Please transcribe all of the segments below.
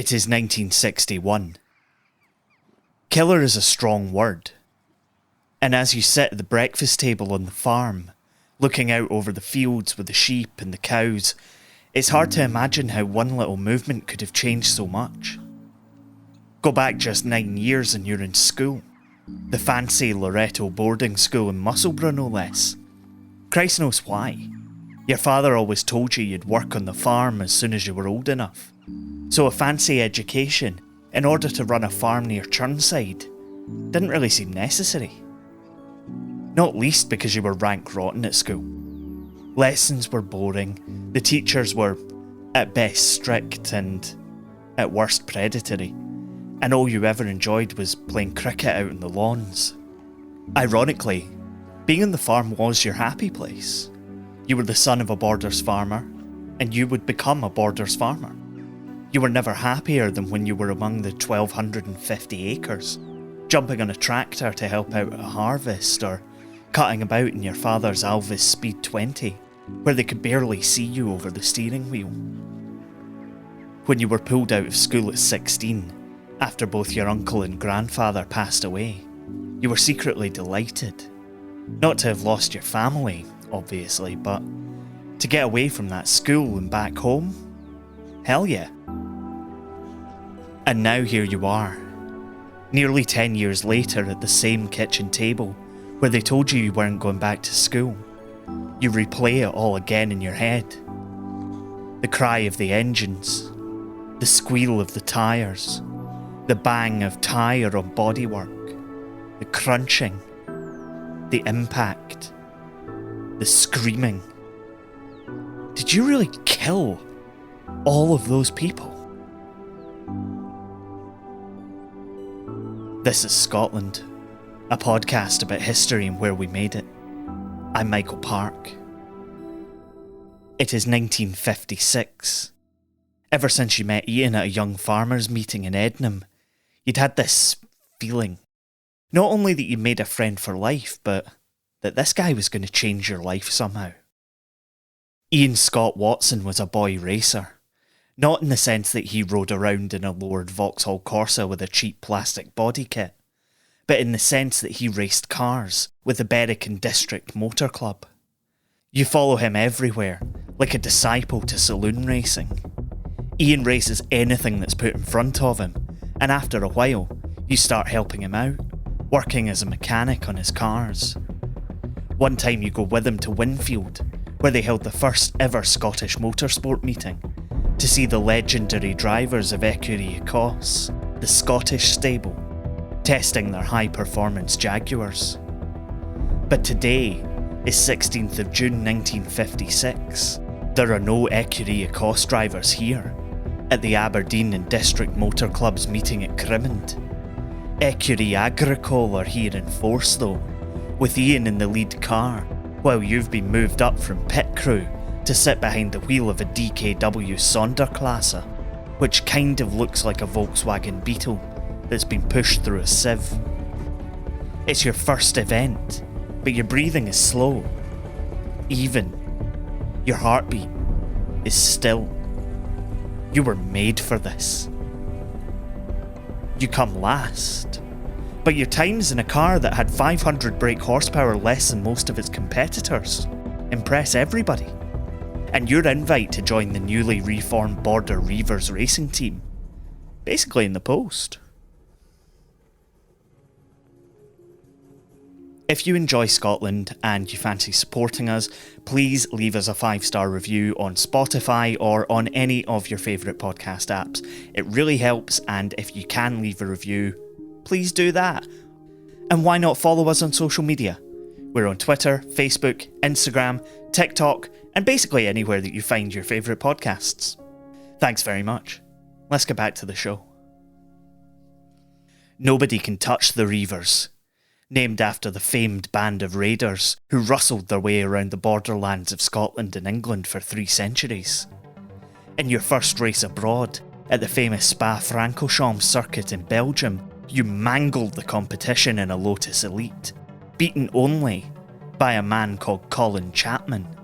It is 1961. Killer is a strong word. And as you sit at the breakfast table on the farm, looking out over the fields with the sheep and the cows, it's hard to imagine how one little movement could have changed so much. Go back just 9 years and you're in school. The fancy Loreto boarding school in Musselburgh, no less. Christ knows why. Your father always told you you'd work on the farm as soon as you were old enough. So a fancy education, in order to run a farm near Churnside, didn't really seem necessary. Not least because you were rank rotten at school. Lessons were boring, the teachers were at best strict and at worst predatory, and all you ever enjoyed was playing cricket out on the lawns. Ironically, being on the farm was your happy place. You were the son of a Borders farmer, and you would become a Borders farmer. You were never happier than when you were among the 1,250 acres, jumping on a tractor to help out at a harvest, or cutting about in your father's Alvis Speed 20, where they could barely see you over the steering wheel. When you were pulled out of school at 16, after both your uncle and grandfather passed away, you were secretly delighted. Not to have lost your family, obviously, but to get away from that school and back home? Hell yeah. And now here you are, nearly 10 years later at the same kitchen table where they told you weren't going back to school. You replay it all again in your head. The cry of the engines, the squeal of the tyres, the bang of tyre on bodywork, the crunching, the impact, the screaming. Did you really kill all of those people? This is Scotland, a podcast about history and where we made it. I'm Michael Park. It is 1956. Ever since you met Ian at a young farmers' meeting in Ednam, you'd had this feeling. Not only that you made a friend for life, but that this guy was going to change your life somehow. Ian Scott Watson was a boy racer. Not in the sense that he rode around in a lowered Vauxhall Corsa with a cheap plastic body kit, but in the sense that he raced cars with the Berwickshire District Motor Club. You follow him everywhere, like a disciple to saloon racing. Ian races anything that's put in front of him, and after a while, you start helping him out, working as a mechanic on his cars. One time you go with him to Winfield, where they held the first ever Scottish motorsport meeting, to see the legendary drivers of Écurie Écosse, the Scottish stable, testing their high-performance Jaguars. But today is 16th of June 1956. There are no Écurie Écosse drivers here, at the Aberdeen and District Motor Club's meeting at Crimond. Écurie Agricole are here in force though, with Ian in the lead car, while you've been moved up from pit crew to sit behind the wheel of a DKW Sonderklasse, which kind of looks like a Volkswagen Beetle that's been pushed through a sieve. It's your first event, but your breathing is slow. Even. Your heartbeat is still. You were made for this. You come last, but your time's in a car that had 500 brake horsepower less than most of its competitors. Impress everybody. And your invite to join the newly reformed Border Reivers racing team. Basically in the post. If you enjoy Scotland and you fancy supporting us, please leave us a 5-star review on Spotify or on any of your favourite podcast apps. It really helps, and if you can leave a review, please do that. And why not follow us on social media? We're on Twitter, Facebook, Instagram, TikTok, and basically anywhere that you find your favourite podcasts. Thanks very much. Let's get back to the show. Nobody can touch the Reivers, named after the famed band of raiders who rustled their way around the borderlands of Scotland and England for 3 centuries. In your first race abroad, at the famous Spa-Francorchamps circuit in Belgium, you mangled the competition in a Lotus Elite, beaten only by a man called Colin Chapman,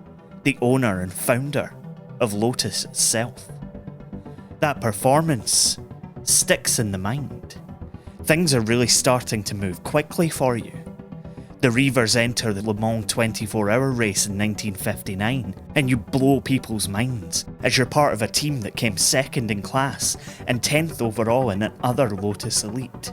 the owner and founder of Lotus itself. That performance sticks in the mind. Things are really starting to move quickly for you. The Reavers enter the Le Mans 24-hour race in 1959, and you blow people's minds as you're part of a team that came second in class and 10th overall in another Lotus Elite.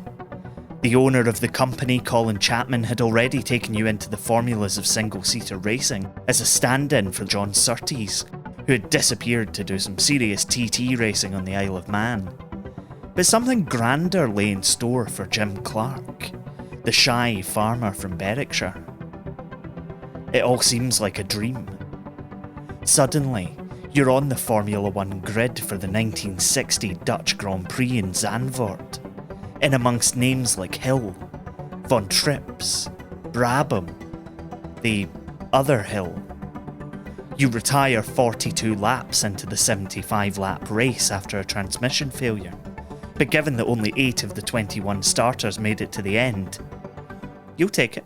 The owner of the company, Colin Chapman, had already taken you into the formulas of single-seater racing as a stand-in for John Surtees, who had disappeared to do some serious TT racing on the Isle of Man. But something grander lay in store for Jim Clark, the shy farmer from Berwickshire. It all seems like a dream. Suddenly, you're on the Formula One grid for the 1960 Dutch Grand Prix in Zandvoort, in amongst names like Hill, Von Trips, Brabham, the other Hill. You retire 42 laps into the 75-lap race after a transmission failure, but given that only 8 of the 21 starters made it to the end, you'll take it.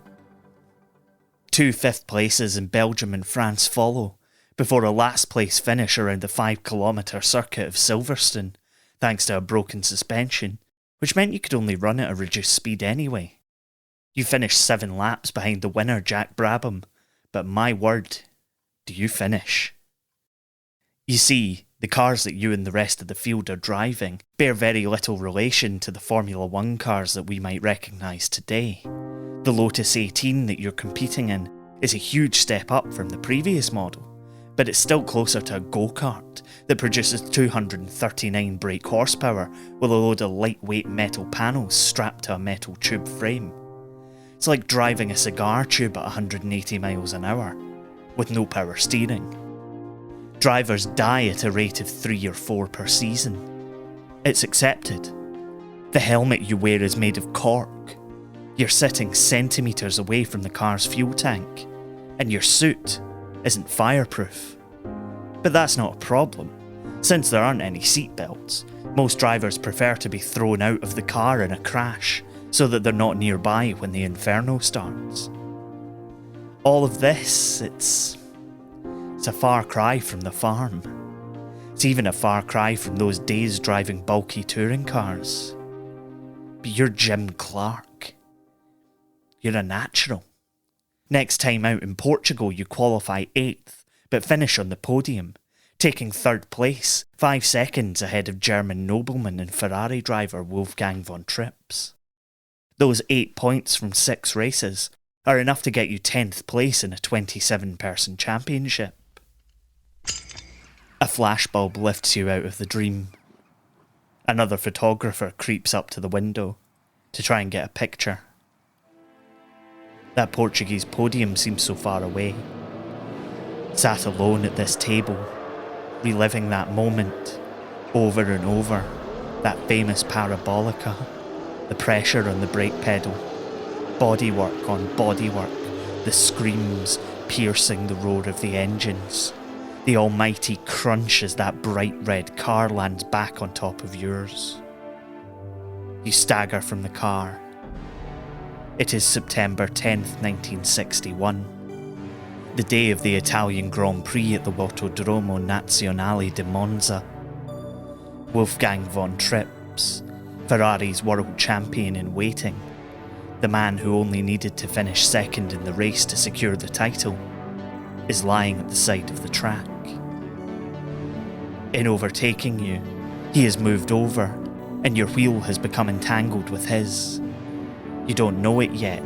2 fifth places in Belgium and France follow, before a last place finish around the 5-kilometre circuit of Silverstone, thanks to a broken suspension, which meant you could only run at a reduced speed anyway. You finished 7 laps behind the winner Jack Brabham, but my word, do you finish. You see, the cars that you and the rest of the field are driving bear very little relation to the Formula One cars that we might recognise today. The Lotus 18 that you're competing in is a huge step up from the previous model, but it's still closer to a go-kart that produces 239 brake horsepower with a load of lightweight metal panels strapped to a metal tube frame. It's like driving a cigar tube at 180 miles an hour, with no power steering. Drivers die at a rate of 3 or 4 per season. It's accepted. The helmet you wear is made of cork. You're sitting centimetres away from the car's fuel tank, and your suit isn't fireproof. But that's not a problem. Since there aren't any seatbelts, most drivers prefer to be thrown out of the car in a crash so that they're not nearby when the inferno starts. All of this, it's a far cry from the farm. It's even a far cry from those days driving bulky touring cars. But you're Jim Clark. You're a natural. Next time out in Portugal, you qualify 8th, but finish on the podium, taking 3rd place, 5 seconds ahead of German nobleman and Ferrari driver Wolfgang von Trips. Those 8 points from 6 races are enough to get you 10th place in a 27-person championship. A flashbulb lifts you out of the dream. Another photographer creeps up to the window to try and get a picture. That Portuguese podium seems so far away. Sat alone at this table, reliving that moment over and over, that famous parabolica, the pressure on the brake pedal, bodywork on bodywork, the screams piercing the roar of the engines, the almighty crunch as that bright red car lands back on top of yours. You stagger from the car. It is September 10th, 1961, the day of the Italian Grand Prix at the Autodromo Nazionale di Monza. Wolfgang von Trips, Ferrari's world champion in waiting, the man who only needed to finish second in the race to secure the title, is lying at the side of the track. In overtaking you, he has moved over, and your wheel has become entangled with his. You don't know it yet,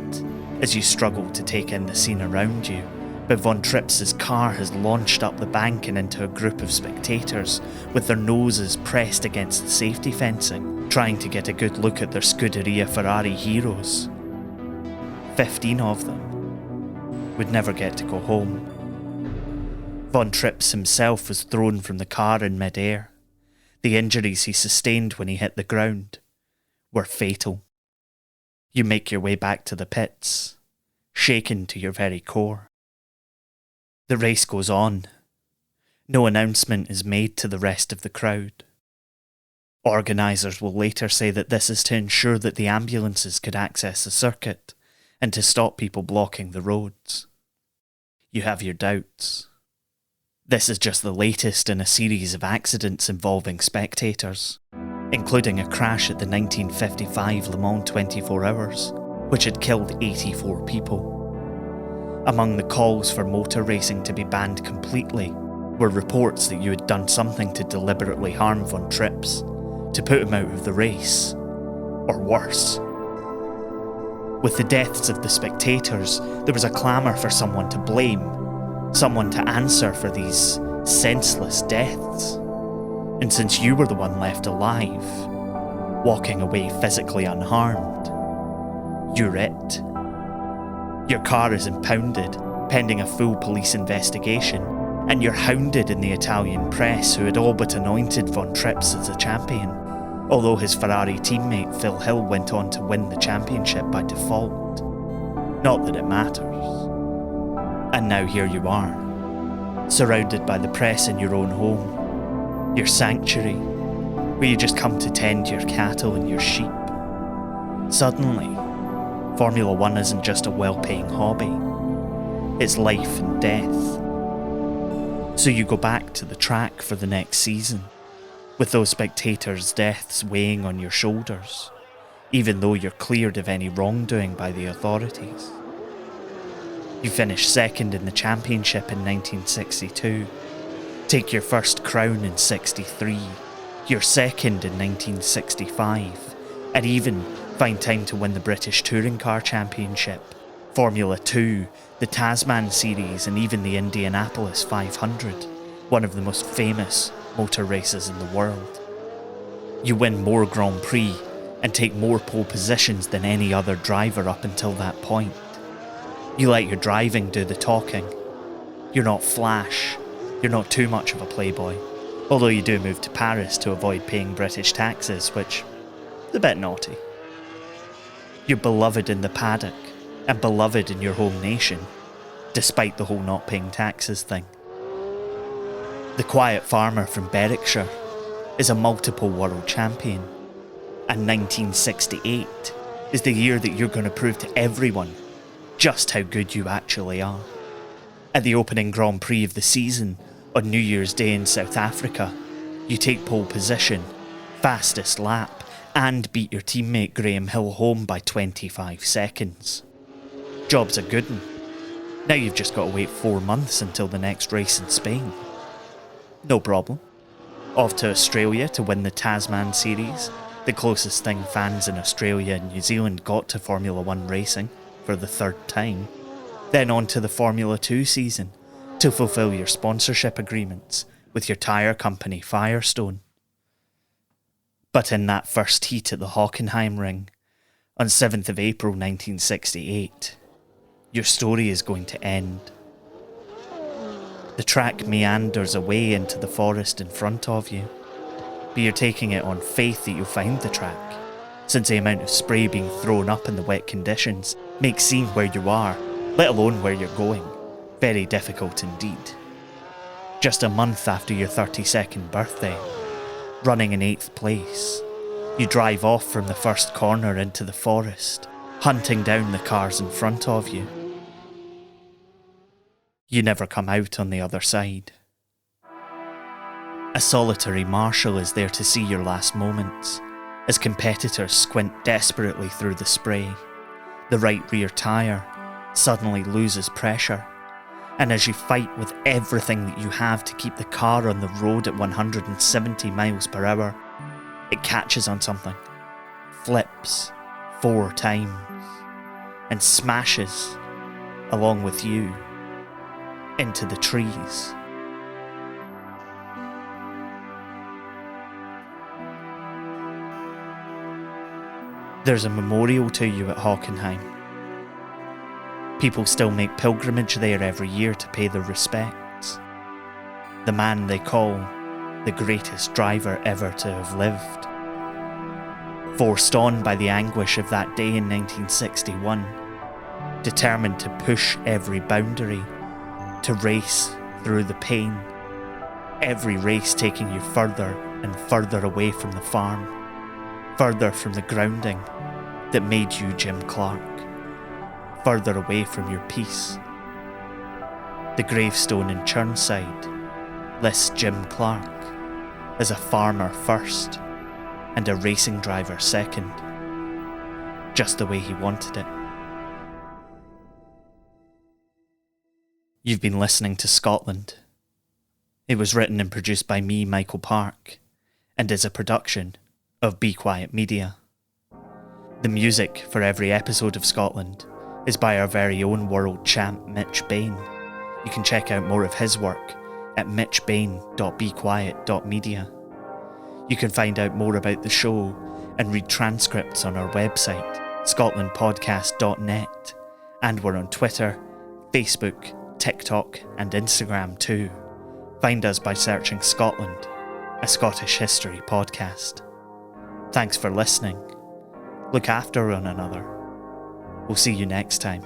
as you struggle to take in the scene around you, but Von Trips's car has launched up the bank and into a group of spectators, with their noses pressed against the safety fencing, trying to get a good look at their Scuderia Ferrari heroes. 15 of them would never get to go home. Von Trips himself was thrown from the car in mid-air. The injuries he sustained when he hit the ground were fatal. You make your way back to the pits, shaken to your very core. The race goes on. No announcement is made to the rest of the crowd. Organisers will later say that this is to ensure that the ambulances could access the circuit and to stop people blocking the roads. You have your doubts. This is just the latest in a series of accidents involving spectators. including a crash at the 1955 Le Mans 24 Hours, which had killed 84 people. Among the calls for motor racing to be banned completely were reports that you had done something to deliberately harm Von Trips, to put him out of the race, or worse. With the deaths of the spectators, there was a clamour for someone to blame, someone to answer for these senseless deaths. And since you were the one left alive, walking away physically unharmed, you're it. Your car is impounded, pending a full police investigation, and you're hounded in the Italian press, who had all but anointed Von Trips as a champion, although his Ferrari teammate Phil Hill went on to win the championship by default. Not that it matters. And now here you are, surrounded by the press in your own home, your sanctuary, where you just come to tend your cattle and your sheep. Suddenly, Formula One isn't just a well-paying hobby, it's life and death. So you go back to the track for the next season, with those spectators' deaths weighing on your shoulders, even though you're cleared of any wrongdoing by the authorities. You finish second in the championship in 1962, take your first crown in 63, your second in 1965, and even find time to win the British Touring Car Championship, Formula 2, the Tasman Series, and even the Indianapolis 500, one of the most famous motor races in the world. You win more Grand Prix and take more pole positions than any other driver up until that point. You let your driving do the talking. You're not flash, you're not too much of a playboy, although you do move to Paris to avoid paying British taxes, which is a bit naughty. You're beloved in the paddock and beloved in your home nation, despite the whole not paying taxes thing. The quiet farmer from Berwickshire is a multiple world champion, and 1968 is the year that you're going to prove to everyone just how good you actually are. At the opening Grand Prix of the season, on New Year's Day in South Africa, you take pole position, fastest lap, and beat your teammate Graham Hill home by 25 seconds. Job's a good one. Now you've just got to wait 4 months until the next race in Spain. No problem. Off to Australia to win the Tasman Series, the closest thing fans in Australia and New Zealand got to Formula One racing for the third time. Then on to the Formula 2 season to fulfill your sponsorship agreements with your tyre company Firestone. But in that first heat at the Hockenheim Ring, on 7th of April 1968, your story is going to end. The track meanders away into the forest in front of you, but you're taking it on faith that you'll find the track, since the amount of spray being thrown up in the wet conditions makes seeing where you are, let alone where you're going, very difficult indeed. Just a month after your 32nd birthday, running in 8th place, you drive off from the first corner into the forest, hunting down the cars in front of you. You never come out on the other side. A solitary marshal is there to see your last moments, as competitors squint desperately through the spray. The right rear tyre suddenly loses pressure, and as you fight with everything that you have to keep the car on the road at 170 miles per hour, it catches on something, flips 4 times, and smashes, along with you, into the trees. There's a memorial to you at Hockenheim. People still make pilgrimage there every year to pay their respects. The man they call the greatest driver ever to have lived. Forced on by the anguish of that day in 1961, determined to push every boundary, to race through the pain, every race taking you further and further away from the farm, further from the grounding that made you Jim Clark, further away from your peace. The gravestone in Churnside lists Jim Clark as a farmer first, and a racing driver second. Just the way he wanted it. You've been listening to Scotland. It was written and produced by me, Michael Park, and is a production of Be Quiet Media. The music for every episode of Scotland is by our very own world champ Mitch Bain. You can check out more of his work at mitchbain.bequiet.media. You can find out more about the show and read transcripts on our website, scotlandpodcast.net, and we're on Twitter, Facebook, TikTok and Instagram too. Find us by searching Scotland, a Scottish history podcast. Thanks for listening. Look after one another. We'll see you next time.